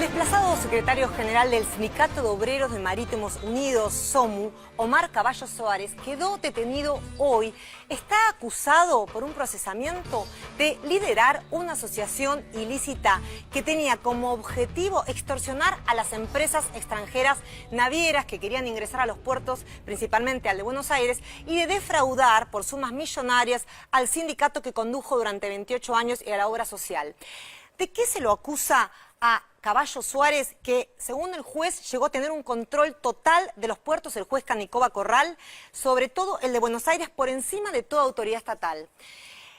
El desplazado secretario general del Sindicato de Obreros de Marítimos Unidos, SOMU, Omar Caballo Suárez, quedó detenido hoy. Está acusado por un procesamiento de liderar una asociación ilícita que tenía como objetivo extorsionar a las empresas extranjeras navieras que querían ingresar a los puertos, principalmente al de Buenos Aires, y de defraudar por sumas millonarias al sindicato que condujo durante 28 años y a la obra social. ¿De qué se lo acusa a Caballo Suárez, que según el juez llegó a tener un control total de los puertos, el juez Canicoba Corral, sobre todo el de Buenos Aires, por encima de toda autoridad estatal?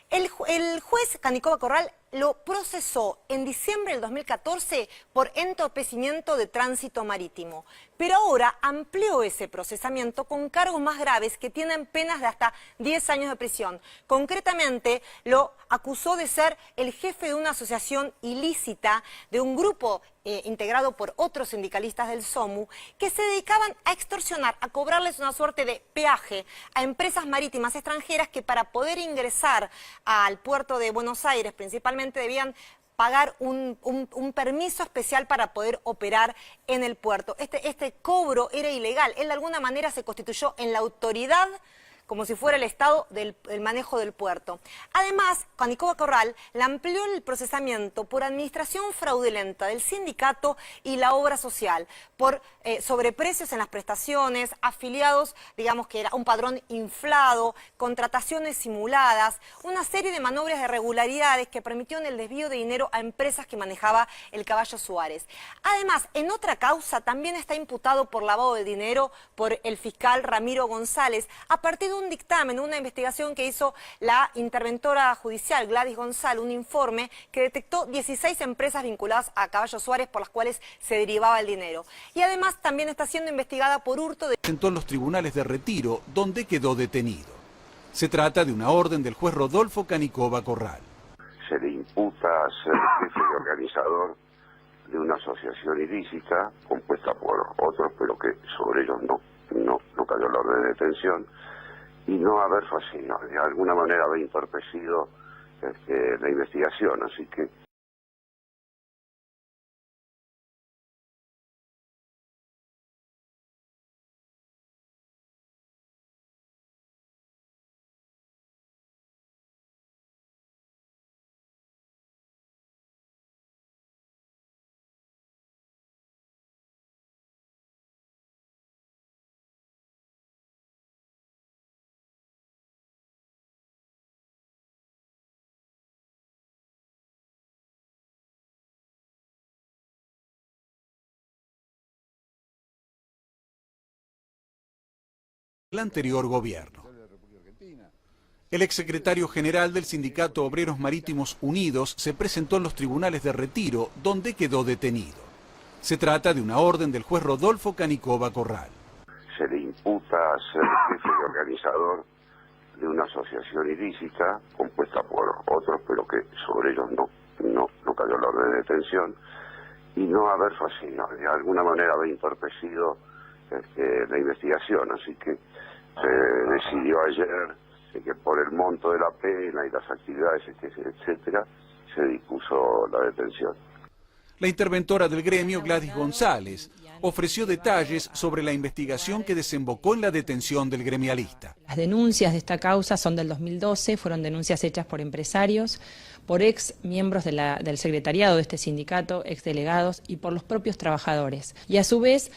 El juez Canicoba Corral lo procesó en diciembre del 2014 por entorpecimiento de tránsito marítimo, pero ahora amplió ese procesamiento con cargos más graves que tienen penas de hasta 10 años de prisión. Concretamente, lo acusó de ser el jefe de una asociación ilícita de un grupo integrado por otros sindicalistas del SOMU que se dedicaban a extorsionar, a cobrarles una suerte de peaje a empresas marítimas extranjeras que para poder ingresar al puerto de Buenos Aires principalmente debían pagar un permiso especial para poder operar en el puerto. Este cobro era ilegal. Él de alguna manera se constituyó en la autoridad, como si fuera el Estado del manejo del puerto. Además, Canicoba Corral le amplió el procesamiento por administración fraudulenta del sindicato y la obra social, por sobreprecios en las prestaciones, afiliados, digamos que era un padrón inflado, contrataciones simuladas, una serie de maniobras de irregularidades que permitieron el desvío de dinero a empresas que manejaba el Caballo Suárez. Además, en otra causa también está imputado por lavado de dinero por el fiscal Ramiro González, a partir de un dictamen, una investigación que hizo la interventora judicial Gladys González, un informe que detectó 16 empresas vinculadas a Caballo Suárez por las cuales se derivaba el dinero. Y además también está siendo investigada por hurto de... Presentó en los tribunales de Retiro, donde quedó detenido. Se trata de una orden del juez Rodolfo Canicoba Corral. Se le imputa ser jefe y organizador de una asociación ilícita compuesta por otros, pero que sobre ellos no cayó la orden de detención, y no haber fascinado, de alguna manera haber entorpecido la investigación, así que El anterior gobierno. El exsecretario general del Sindicato Obreros Marítimos Unidos se presentó en los tribunales de Retiro, donde quedó detenido. Se trata de una orden del juez Rodolfo Canicoba Corral. se le imputa ser jefe y organizador de una asociación ilícita compuesta por otros, pero que sobre ellos no cayó la orden de detención, y no haber fascinado, de alguna manera haber entorpecido la investigación, así que se decidió ayer que por el monto de la pena y las actividades, etcétera, se dispuso la detención. La interventora del gremio, Gladys González, ofreció detalles sobre la investigación que desembocó en la detención del gremialista. Las denuncias de esta causa son del 2012, fueron denuncias hechas por empresarios, por ex miembros del secretariado de este sindicato, ex delegados y por los propios trabajadores. Y a su vez,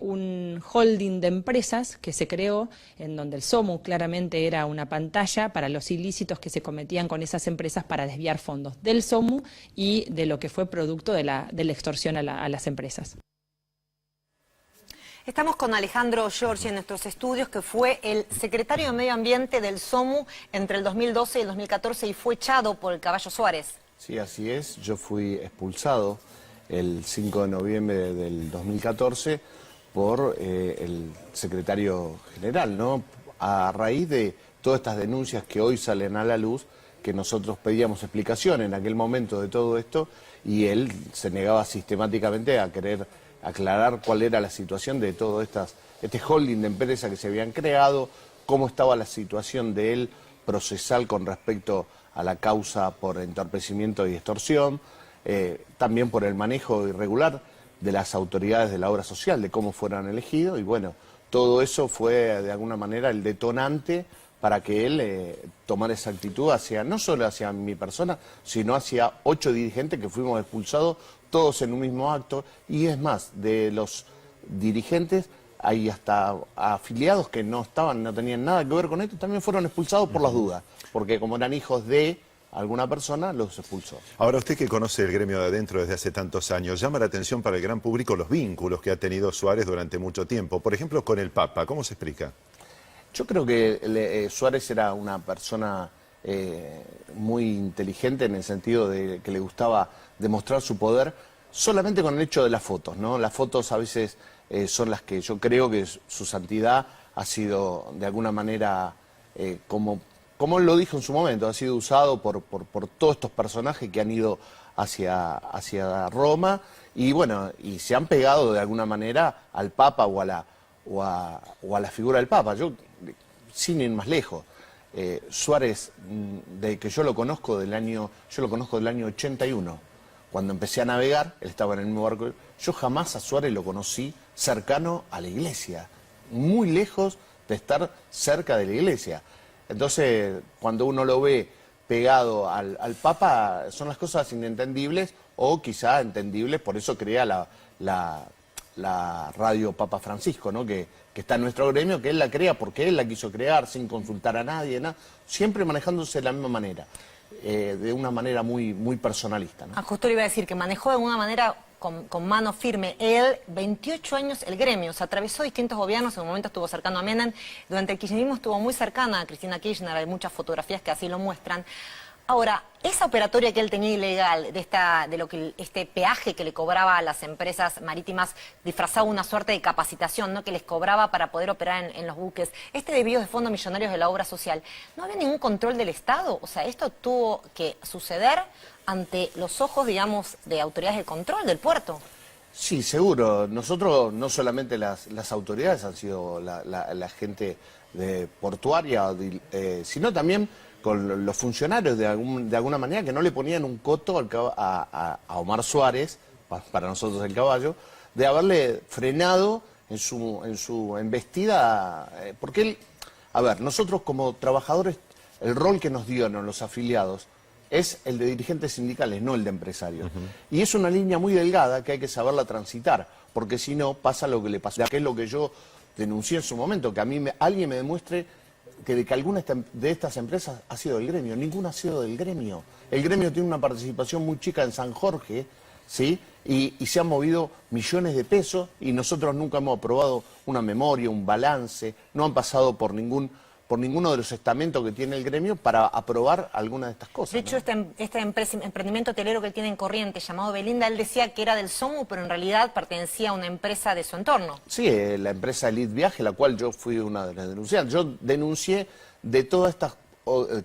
un holding de empresas que se creó, en donde el SOMU claramente era una pantalla para los ilícitos que se cometían con esas empresas para desviar fondos del SOMU y de lo que fue producto de la extorsión a las empresas. Estamos con Alejandro Giorgi en nuestros estudios, que fue el secretario de Medio Ambiente del SOMU entre el 2012 y el 2014 y fue echado por el Caballo Suárez. Sí, así es. Yo fui expulsado el 5 de noviembre del 2014 por el secretario general, ¿no? A raíz de todas estas denuncias que hoy salen a la luz, que nosotros pedíamos explicación en aquel momento de todo esto, y él se negaba sistemáticamente a querer aclarar cuál era la situación de todo este holding de empresas que se habían creado, cómo estaba la situación de él procesal con respecto a la causa por entorpecimiento y extorsión, también por el manejo irregular de las autoridades de la obra social, de cómo fueron elegidos, y bueno, todo eso fue de alguna manera el detonante para que él tomara esa actitud hacia, no solo hacia mi persona, sino hacia 8 dirigentes que fuimos expulsados, todos en un mismo acto, y es más, de los dirigentes hay hasta afiliados que no tenían nada que ver con esto, también fueron expulsados por las dudas, porque como eran hijos de alguna persona, los expulsó. Ahora, usted que conoce el gremio de adentro desde hace tantos años, llama la atención para el gran público los vínculos que ha tenido Suárez durante mucho tiempo, por ejemplo con el Papa, ¿cómo se explica? Yo creo que Suárez era una persona muy inteligente en el sentido de que le gustaba demostrar su poder solamente con el hecho de las fotos, ¿no? Las fotos a veces son las que yo creo que su santidad ha sido de alguna manera, como él lo dijo en su momento, ha sido usado por todos estos personajes que han ido hacia Roma y bueno, y se han pegado de alguna manera al Papa o a la figura del Papa. Yo, sin ir más lejos, Suárez, de que yo lo conozco del año 81, cuando empecé a navegar, él estaba en el mismo barco, yo jamás a Suárez lo conocí cercano a la iglesia, muy lejos de estar cerca de la iglesia. Entonces, cuando uno lo ve pegado al Papa, son las cosas inentendibles o quizá entendibles, por eso crea la radio Papa Francisco, ¿no? que está en nuestro gremio, que él la crea porque él la quiso crear sin consultar a nadie, ¿no? Siempre manejándose de la misma manera, de una manera muy, muy personalista, ¿no? Justo le iba a decir que manejó de alguna manera con mano firme. Él, 28 años el gremio, se atravesó distintos gobiernos, en un momento estuvo cercano a Menem, durante el kirchnerismo estuvo muy cercana a Cristina Kirchner, hay muchas fotografías que así lo muestran. Ahora, esa operatoria que él tenía ilegal, este peaje que le cobraba a las empresas marítimas, disfrazaba una suerte de capacitación, ¿no? Que les cobraba para poder operar en los buques, desvío de fondos millonarios de la obra social, ¿no había ningún control del Estado? O sea, esto tuvo que suceder ante los ojos, digamos, de autoridades de control del puerto. Sí, seguro. Nosotros, no solamente las autoridades han sido la gente portuaria, sino también con los funcionarios de alguna manera que no le ponían un coto a Omar Suárez, para nosotros el caballo, de haberle frenado en su embestida, porque él, a ver, nosotros como trabajadores, el rol que nos dieron los afiliados es el de dirigentes sindicales, no el de empresarios. Y es una línea muy delgada que hay que saberla transitar, porque si no pasa lo que le pasó, que es lo que yo denuncié en su momento, que a mí alguien me demuestre que alguna de estas empresas ha sido del gremio. Ninguna ha sido del gremio. El gremio tiene una participación muy chica en San Jorge, ¿sí? Y se han movido millones de pesos y nosotros nunca hemos aprobado una memoria, un balance, no han pasado por ninguno de los estamentos que tiene el gremio para aprobar alguna de estas cosas. De hecho, ¿no? este emprendimiento hotelero que él tiene en Corrientes, llamado Belinda, él decía que era del SOMU, pero en realidad pertenecía a una empresa de su entorno. Sí, la empresa Elite Viaje, la cual yo fui una de las denunciantes. Yo denuncié de todas estas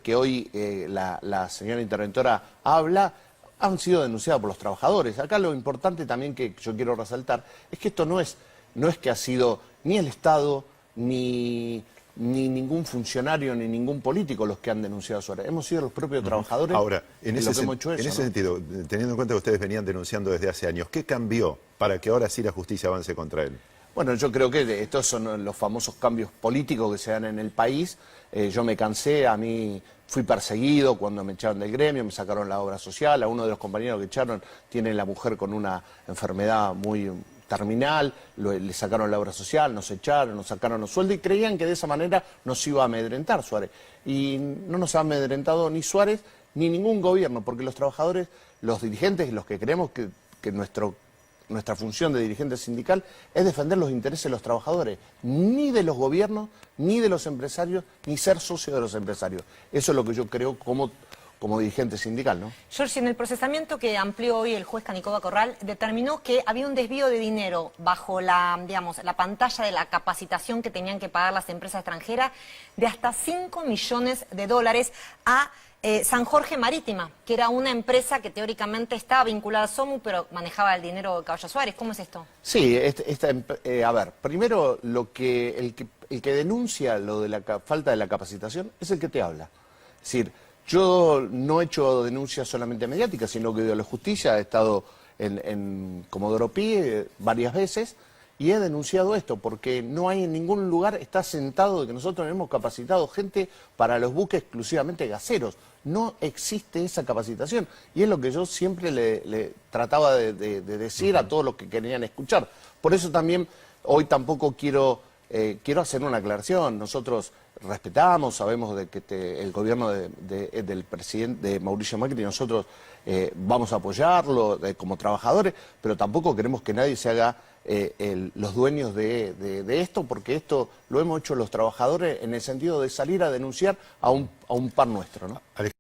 que hoy la señora interventora habla, han sido denunciadas por los trabajadores. Acá lo importante también que yo quiero resaltar es que esto no es que ha sido ni el Estado, ni ningún funcionario ni ningún político los que han denunciado a Suárez. Hemos sido los propios trabajadores. Ahora, en ese sentido, teniendo en cuenta que ustedes venían denunciando desde hace años, ¿qué cambió para que ahora sí la justicia avance contra él? Bueno, yo creo que estos son los famosos cambios políticos que se dan en el país. Yo me cansé, a mí fui perseguido cuando me echaron del gremio, me sacaron la obra social, a uno de los compañeros que echaron tiene la mujer con una enfermedad muy terminal, le sacaron la obra social, nos echaron, nos sacaron los sueldos y creían que de esa manera nos iba a amedrentar Suárez. Y no nos ha amedrentado ni Suárez ni ningún gobierno, porque los trabajadores, los dirigentes, los que creemos que nuestra función de dirigente sindical es defender los intereses de los trabajadores, ni de los gobiernos, ni de los empresarios, ni ser socio de los empresarios. Eso es lo que yo creo como dirigente sindical, ¿no? George, en el procesamiento que amplió hoy el juez Canicoba Corral, determinó que había un desvío de dinero bajo la pantalla de la capacitación que tenían que pagar las empresas extranjeras de hasta $5 millones a San Jorge Marítima, que era una empresa que teóricamente estaba vinculada a SOMU, pero manejaba el dinero de Caballo Suárez. ¿Cómo es esto? Sí, a ver, primero el que denuncia lo de la falta de la capacitación es el que te habla. Es decir, Yo no he hecho denuncias solamente mediáticas, sino que de la justicia he estado en Comodoro Pi varias veces y he denunciado esto, porque no hay en ningún lugar, está sentado de que nosotros hemos capacitado gente para los buques exclusivamente gaseros. No existe esa capacitación y es lo que yo siempre le trataba de decir a todos los que querían escuchar. Por eso también hoy tampoco quiero hacer una aclaración. Nosotros respetamos, sabemos de que el gobierno del presidente de Mauricio Macri, nosotros vamos a apoyarlo como trabajadores, pero tampoco queremos que nadie se haga los dueños de esto, porque esto lo hemos hecho los trabajadores en el sentido de salir a denunciar a un par nuestro, ¿no?